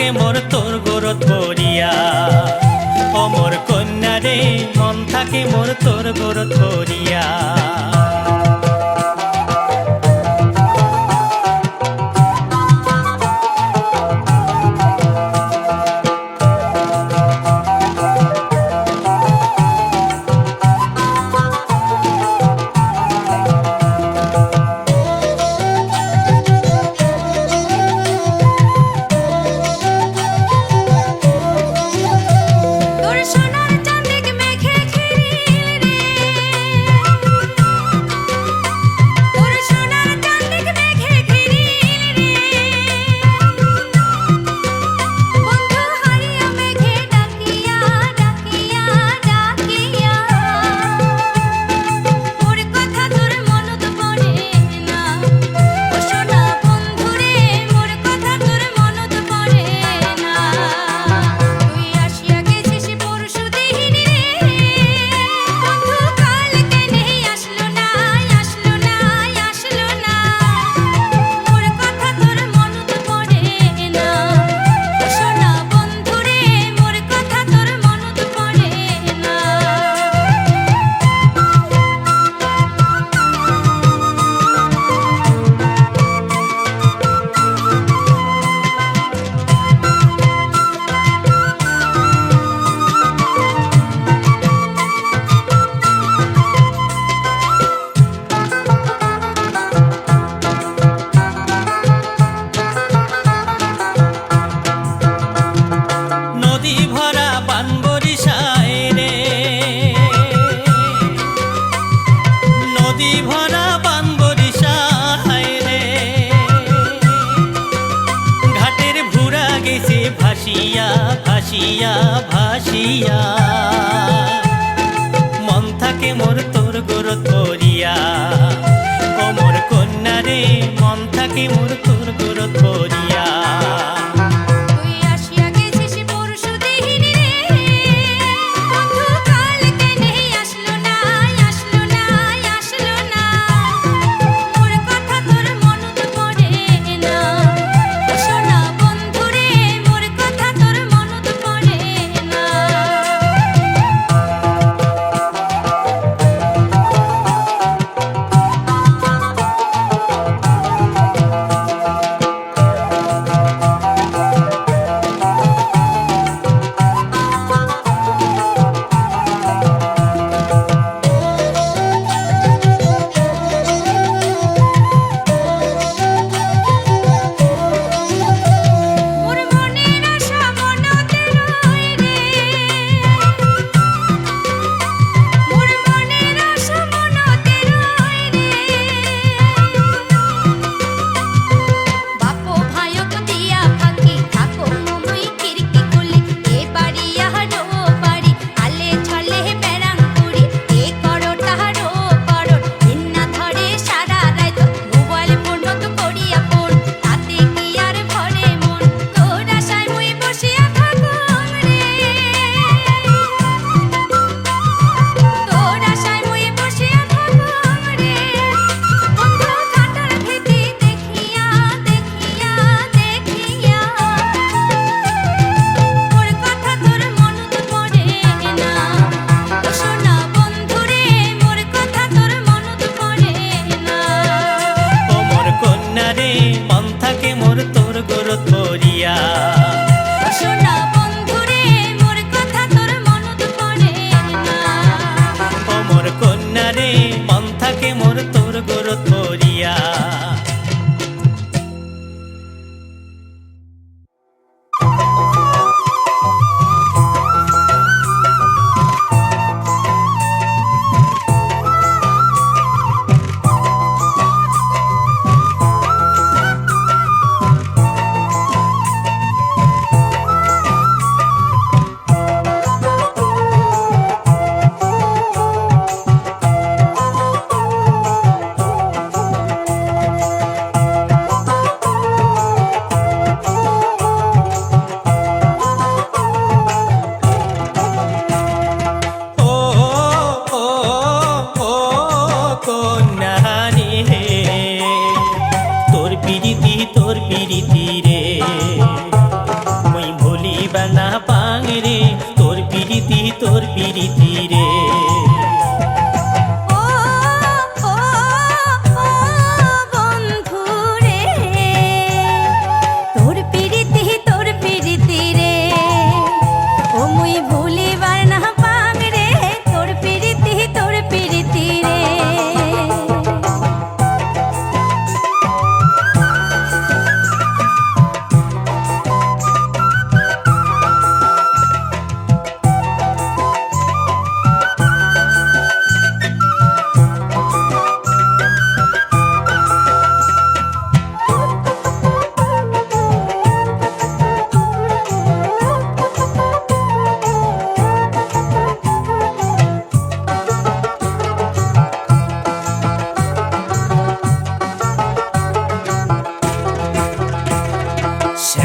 থাকে মোর তোর গরত পড়িয়া, ও মোর কন্যা রে মন থাকে মোর তোর গরত পড়িয়া। ভাসিয়া ভাসিয়া ভাসিয়া মন থাকে মোর তোর গরত পড়িয়া, ও মোর কন্যা রে মন থাকে মোর তোর গরত পড়িয়া। ভুলিবা না পাং রে তোর পিরিতি রে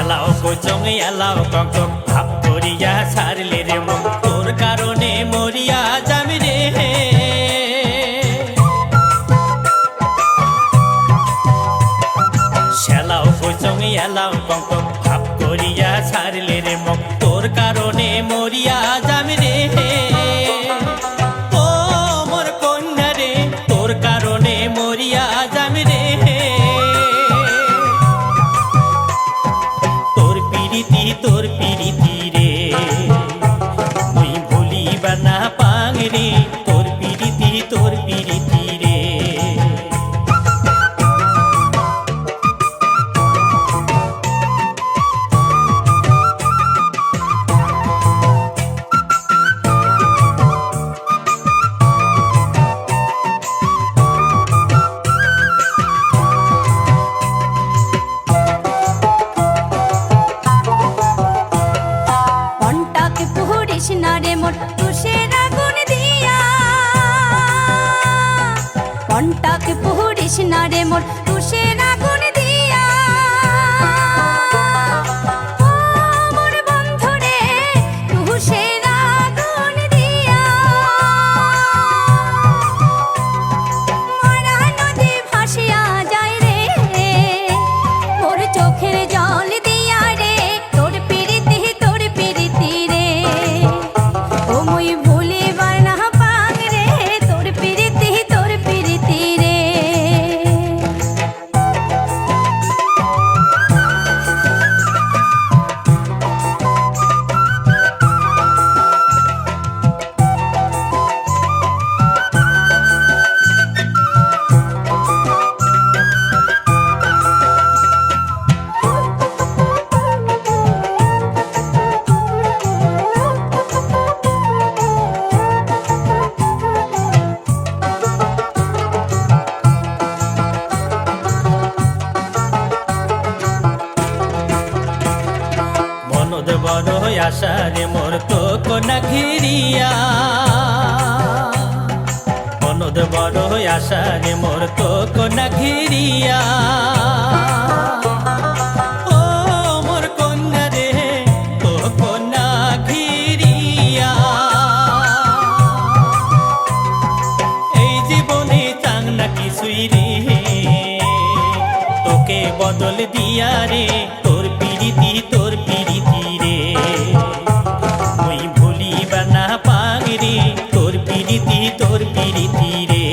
এলাও কোচং এলাও কঙ্কক ভাব করিয়া ছাড়লে রে মন তোর কারণে মরিয়া যাবি রে সেলাও কোচং এলাও কঙ্কক ভাব করিয়া ছাড়লে রে মন তোর কারণে মরিয়া যাবি রে ও মোর কন্যা রে তোর কারণে মরিয়া যাবি রে তোর পিরিতি রে তুই ভুলিবা না পাং রে তোর পিরিতি রে নারে মোর তুষের আগুন দিয়া কন্টাকে পুরিস নারে মোর তুষের আগুন দিয়া ও মোর বন্ধু রে তুষের আগুন দিয়া মরা নদী ভাসিয়া যায় রে মোর চোখের জল দিয়া রে তোর পিরিতি রে মুই ভুলিবার না পাং রে তোর পিরিতি রে মনদ বড় আশা রে মোর তো কোনা ঘিরিয়া মনদ বড় আশা রে মোর তো কোনা ঘিরিয়া ও মোর কন্যা রে তো কোনা ঘিরিয়া এই জীবনে চাং না কিছুই রে তোকে বদল দিয়া রে তোর পিরিতি রে মুই ভুলিবা না পাং রে তোর পিরিতি রে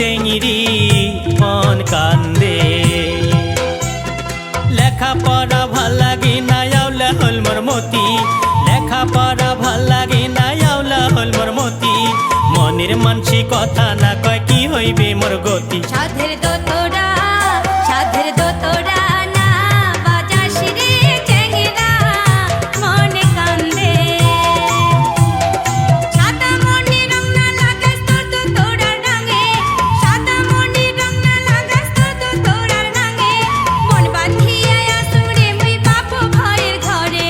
চেঙিরি মন কান্দে লেখাপড়া ভাল লাগে না আউলা হল মোর মতি লেখাপড়া ভাল লাগে না আউলা হল মোর মতি মনের মানসি কথা না কয় কি হইবে মোর গতি সাধের দোতরা না বাজাস রে চেঙ্গিরা মনে কান্দে সাদা মনে রং না লাগাস তোর দোতরার রঙে সাদা মনে রং না লাগাস তোর দোতরার রঙে মন বাঁধিয়া আসুরে মুই বাপ ভয়ের ঘরে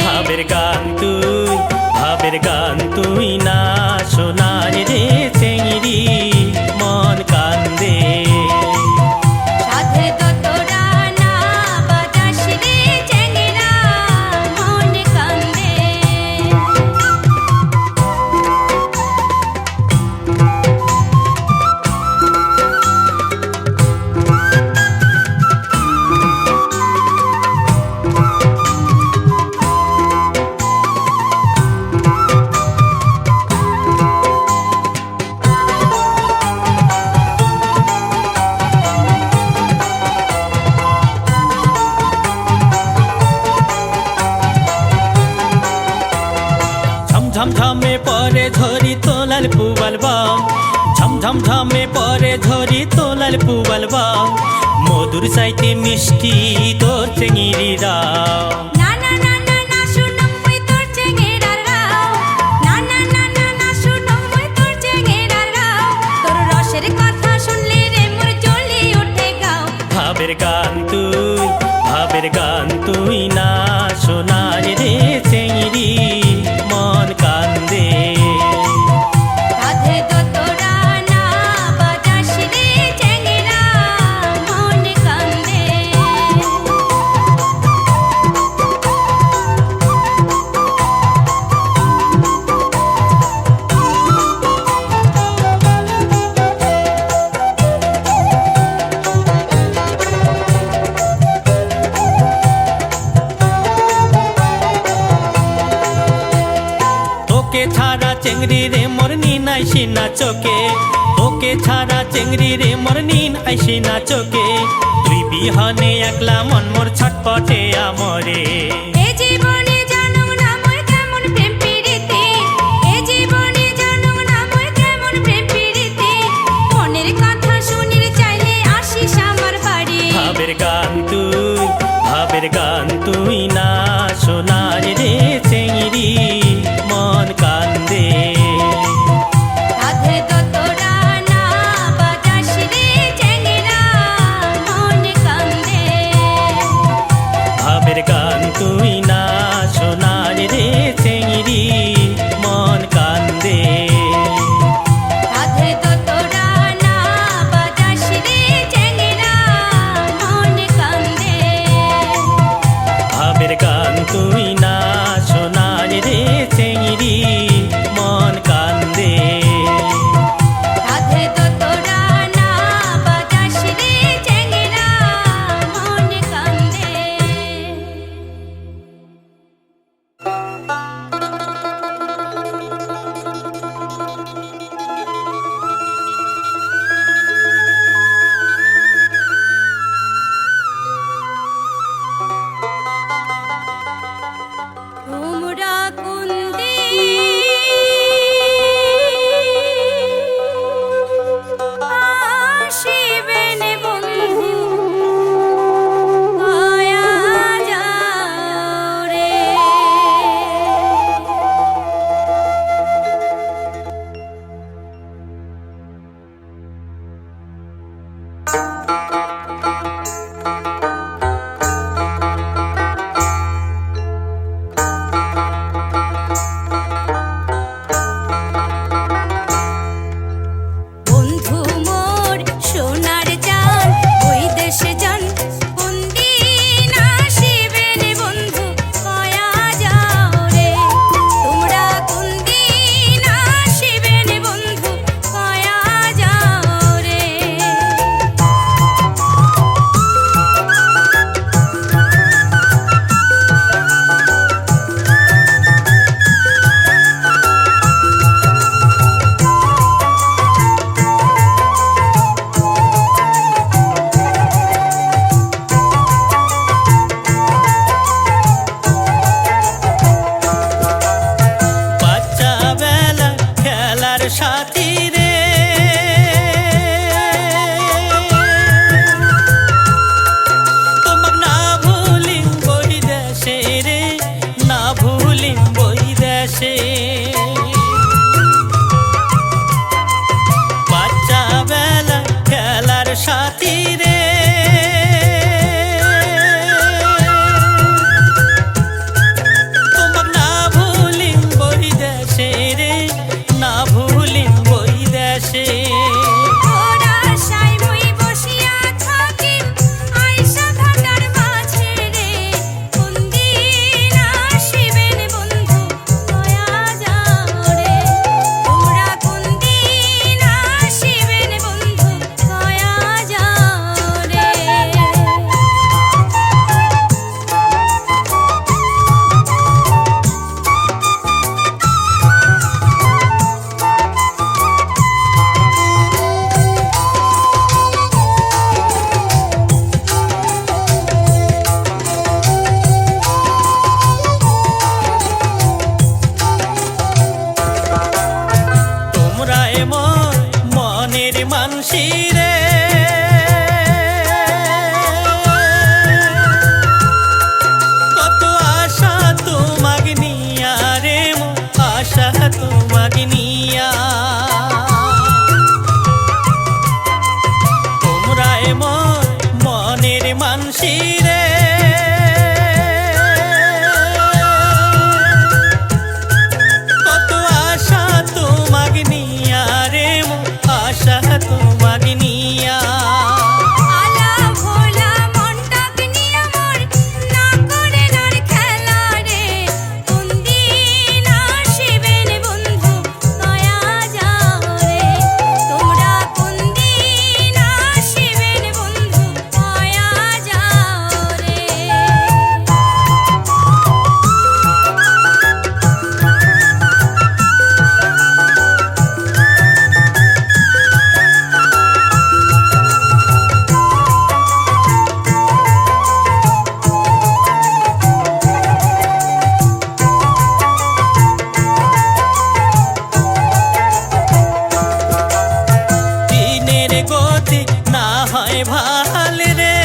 ভাবের গান তুই না সোনার রে চেঙিরি মন কান্দে সাধের দোতরা না বাজাস রে চেঙ্গিরা মনে কান্দে ঝমঝমে পরে ঝরি তোলাল পুবাল বাও ঝমঝমে পরে ঝরি তোলাল পুবাল বাও মধুর সাইতে মিষ্টি তোর চেঙিরি রাও না না না না না শুনো মুই তোর চেঙ্গেরা রাও না না না না না শুনো মুই তোর চেঙ্গেরা রাও তোর রসের কথা শুনলে রে মোর জ্বলি ওঠে গাও ভাবের গান তুই না সোনার রে চেঙিরি মন কান্দে সাধে দোতরা না বাজাস রে চেঙ্গেরা মনে কান্দে তোকে ছাড়া চেংড়ি রে মোর নিন আইসি না চোখে তোকে ছাড়া চেংড়ি রে মোর নিন আইসি না চোখে তুই বিহনে একলা মন মোর ছটপটে আমরে এ জীবনে জানো না মুই কেমন প্রেম প্রীতি এ জীবনে জানো না মুই কেমন প্রেম প্রীতি মনের কথা শুনির চাইলে আসিস আমার বাড়ি ভাবের গান তুই না সোনার রে চেংড়ি মন কান্দে সাধে দোতরা না বাজাস রে চেঙ্গিরা মনে কান্দে ভাবের গান তুই না মানসি রে কত আশা তোমাক নিয়া রে মোর আশা তোমাক নিয়া তোমরাই মোর মনের মানসি রে কত আশা তোমাক নিয়া রে মোর আশা তোমাক নিয়া আলা ভোলা মনটাকে নিয়ে মোর না করে নার খেলা রে কোন দিন আসিবেন বন্ধু দয়া যাও রে তোমরা কোন দিন আসিবেন বন্ধু দয়া যাও রে দিনের গতি না হয় ভাল রে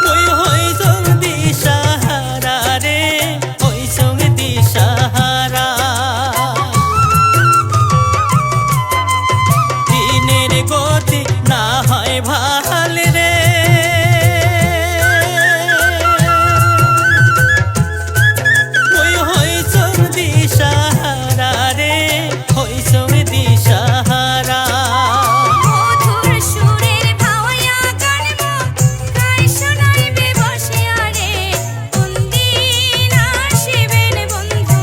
ওই হই সঙ্গী সাহারা রে ওই সঙ্গী সাহারা দিনের গতি না হয় ভাল রে ওই হই সঙ্গী সাহারা রে ওই সঙ্গী সাহারা মধুর সুরের ভাওয়া গান গাই শোনাইবে বসিয়া রে কোন দিন আসিবেন বন্ধু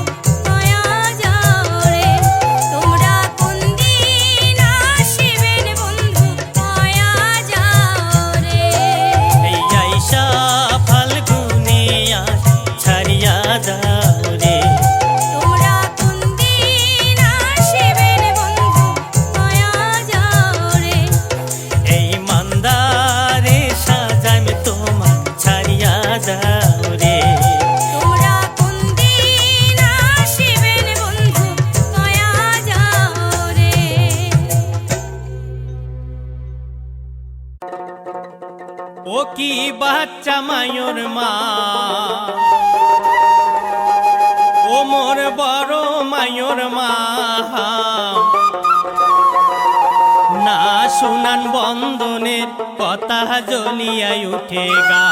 দয়া যাও রে তোমরা কোন দিন আসিবেন বন্ধু দয়া যাও রে এই আইসা ফাল্গুনে আজ ছাড়িয়া যাও রে তোমরা কোন দিন আসিবেন বন্ধু দয়া যাও রে এই মন্দারে সাজাম তোমার ছাড়িয়া যাও রে তোমরা কোন দিন আসিবেন বন্ধু দয়া যাও রে ও কি বাচ্চা মায়র মা ও মোর বড় মায়র মা না শুনান বন্ধনের কথা জ্বলিয়া উঠে গা